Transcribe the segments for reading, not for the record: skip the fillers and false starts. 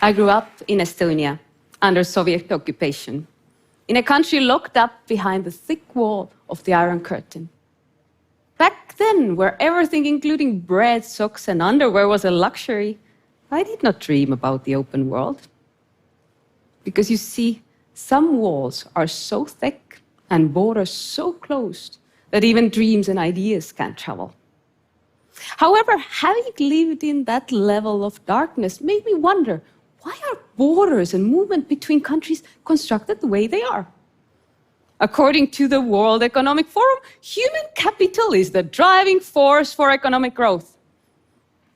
I grew up in Estonia under Soviet occupation, in a country locked up behind the thick wall of the Iron Curtain. Back then, where everything, including bread, socks, and underwear, was a luxury, I did not dream about the open world. Because you see, some walls are so thick and borders so closed that even dreams and ideas can't travel. However, having lived in that level of darkness made me wonder, why are borders and movement between countries constructed the way they are? According to the World Economic Forum, human capital is the driving force for economic growth.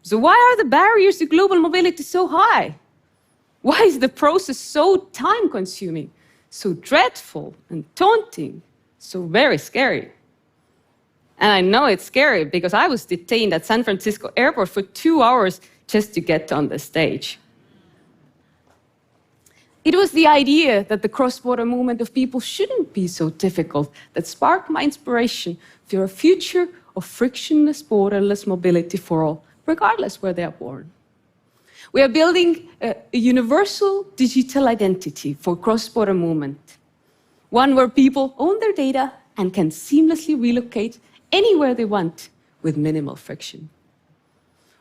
So why are the barriers to global mobility so high? Why is the process so time-consuming, so dreadful and daunting, so very scary? And I know it's scary because I was detained at San Francisco airport for 2 hours just to get on the stage. It was the idea that the cross-border movement of people shouldn't be so difficult that sparked my inspiration for a future of frictionless, borderless mobility for all, regardless where they are born. We are building a universal digital identity for cross-border movement, one where people own their data and can seamlessly relocate anywhere they want with minimal friction.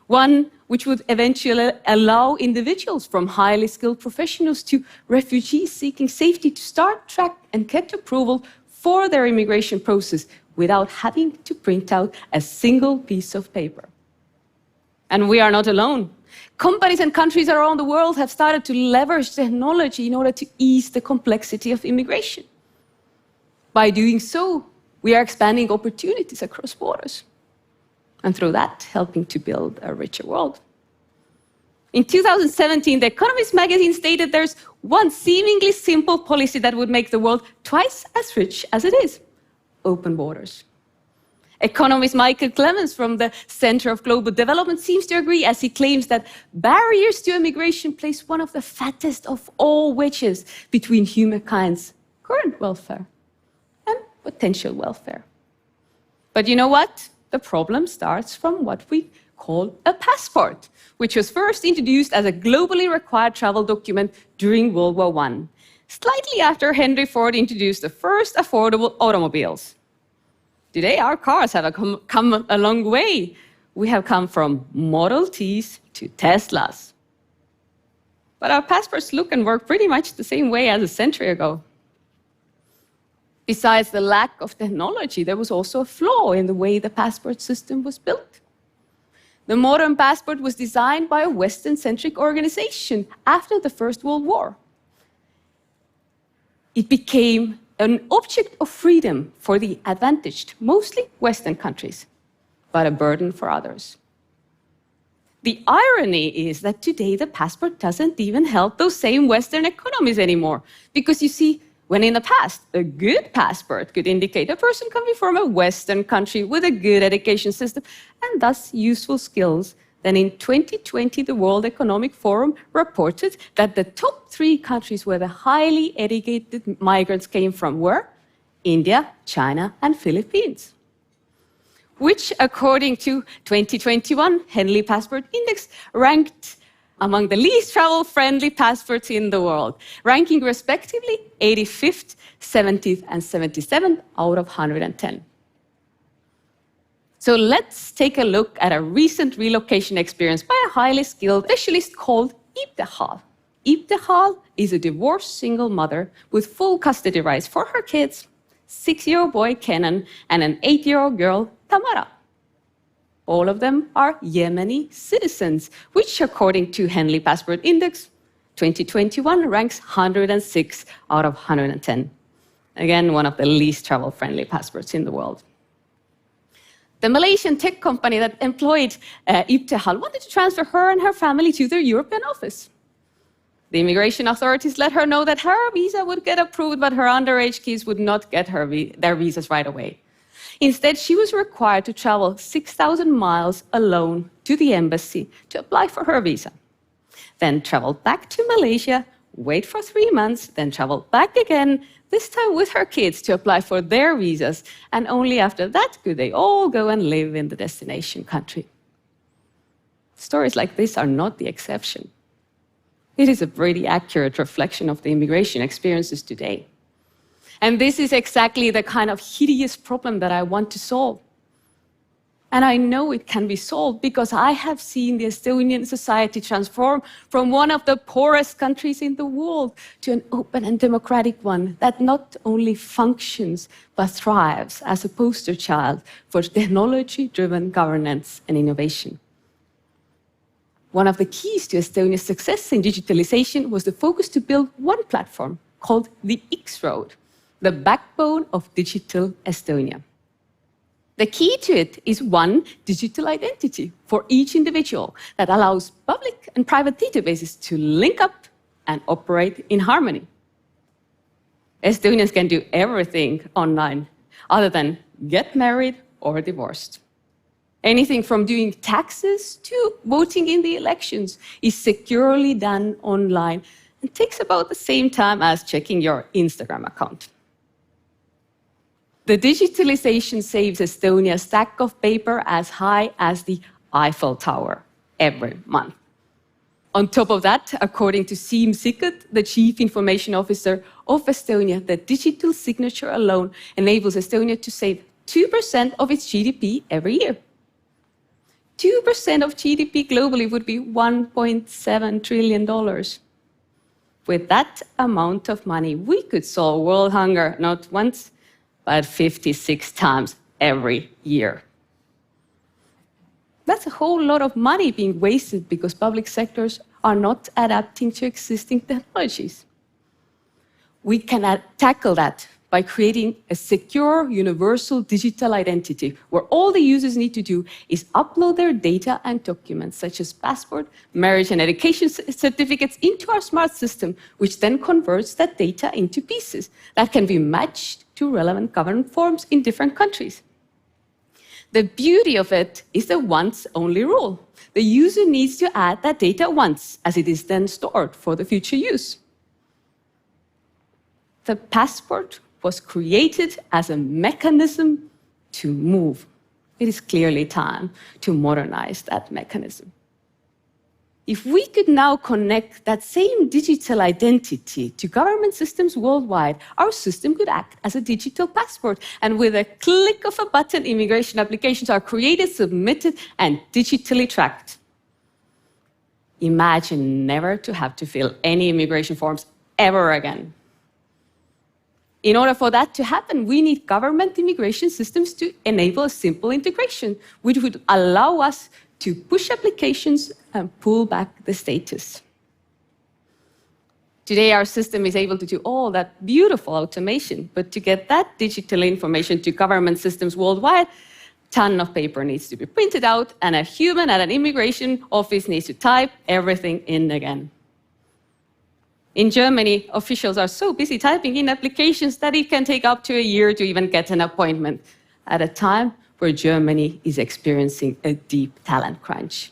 One which would eventually allow individuals from highly skilled professionals to refugees seeking safety to start, track, and get approval for their immigration process without having to print out a single piece of paper. And we are not alone. Companies and countries around the world have started to leverage technology in order to ease the complexity of immigration. By doing so, we are expanding opportunities across borders, and through that, helping to build a richer world. In 2017, The Economist magazine stated there's one seemingly simple policy that would make the world twice as rich as it is: open borders. Economist Michael Clemens from the Center of Global Development seems to agree, as he claims that barriers to immigration place one of the fattest of all wedges between humankind's current welfare and potential welfare. But you know what? The problem starts from what we call a passport, which was first introduced as a globally required travel document during World War I, slightly after Henry Ford introduced the first affordable automobiles. Today, our cars have come a long way. We have come from Model Ts to Teslas. But our passports look and work pretty much the same way as a century ago. Besides the lack of technology, there was also a flaw in the way the passport system was built. The modern passport was designed by a Western-centric organization after the First World War. It became an object of freedom for the advantaged, mostly Western countries, but a burden for others. The irony is that today the passport doesn't even help those same Western economies anymore, because you see, when in the past, a good passport could indicate a person coming from a Western country with a good education system and thus useful skills, then in 2020, the World Economic Forum reported that the top 3 countries where the highly educated migrants came from were India, China, and Philippines, which, according to 2021 Henley Passport Index, ranked among the least travel-friendly passports in the world, ranking respectively 85th, 70th, and 77th out of 110. So let's take a look at a recent relocation experience by a highly skilled specialist called Ibtihal. Ibtihal is a divorced single mother with full custody rights for her kids, 6-year-old boy Kenan and an 8-year-old girl Tamara. All of them are Yemeni citizens, which, according to Henley Passport Index 2021, ranks 106 out of 110. Again, one of the least travel-friendly passports in the world. The Malaysian tech company that employed Ibtihal wanted to transfer her and her family to their European office. The immigration authorities let her know that her visa would get approved, but her underage kids would not get their visas right away. Instead, she was required to travel 6,000 miles alone to the embassy to apply for her visa. Then travel back to Malaysia, wait for 3 months, then travel back again, this time with her kids to apply for their visas, and only after that could they all go and live in the destination country. Stories like this are not the exception. It is a pretty accurate reflection of the immigration experiences today. And this is exactly the kind of hideous problem that I want to solve. And I know it can be solved because I have seen the Estonian society transform from one of the poorest countries in the world to an open and democratic one that not only functions but thrives as a poster child for technology-driven governance and innovation. One of the keys to Estonia's success in digitalization was the focus to build one platform called the X-Road, the backbone of digital Estonia. The key to it is one digital identity for each individual that allows public and private databases to link up and operate in harmony. Estonians can do everything online other than get married or divorced. Anything from doing taxes to voting in the elections is securely done online and takes about the same time as checking your Instagram account. The digitalization saves Estonia a stack of paper as high as the Eiffel Tower every month. On top of that, according to Siim Sikkut, the Chief Information Officer of Estonia, the digital signature alone enables Estonia to save 2% of its GDP every year. 2% of GDP globally would be $1.7 trillion. With that amount of money, we could solve world hunger not once, but 56 times every year. That's a whole lot of money being wasted because public sectors are not adapting to existing technologies. We can tackle that by creating a secure, universal digital identity where all the users need to do is upload their data and documents, such as passport, marriage, and education certificates into our smart system, which then converts that data into pieces that can be matched to relevant government forms in different countries. The beauty of it is the once-only rule. The user needs to add that data once, as it is then stored for the future use. The passport was created as a mechanism to move. It is clearly time to modernize that mechanism. If we could now connect that same digital identity to government systems worldwide, our system could act as a digital passport. And with a click of a button, immigration applications are created, submitted, and digitally tracked. Imagine never to have to fill any immigration forms ever again. In order for that to happen, we need government immigration systems to enable a simple integration, which would allow us to push applications and pull back the status. Today, our system is able to do all that beautiful automation, but to get that digital information to government systems worldwide, a ton of paper needs to be printed out, and a human at an immigration office needs to type everything in again. In Germany, officials are so busy typing in applications that it can take up to a year to even get an appointment, at a time where Germany is experiencing a deep talent crunch.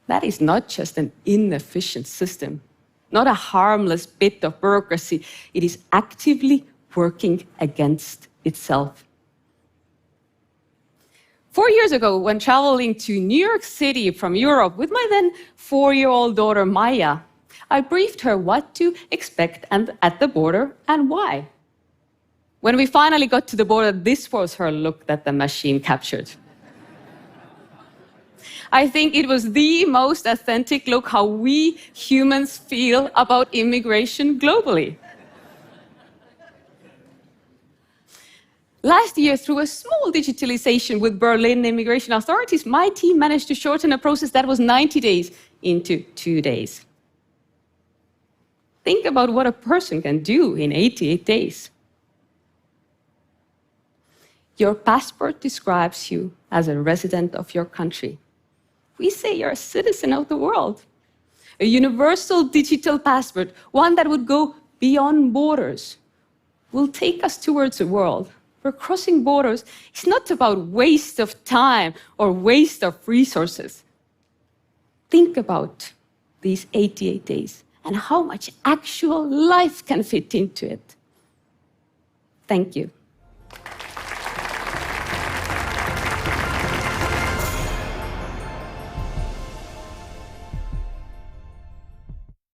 That is not just an inefficient system, not a harmless bit of bureaucracy. It is actively working against itself. 4 years ago, when traveling to New York City from Europe with my then 4-year-old daughter, Maya, I briefed her what to expect at the border and why. When we finally got to the border, this was her look that the machine captured. I think it was the most authentic look how we humans feel about immigration globally. Last year, through a small digitalization with Berlin immigration authorities, my team managed to shorten a process that was 90 days into 2 days. Think about what a person can do in 88 days. Your passport describes you as a resident of your country. We say you're a citizen of the world. A universal digital passport, one that would go beyond borders, will take us towards a world where crossing borders is not about waste of time or waste of resources. Think about these 88 days and how much actual life can fit into it. Thank you.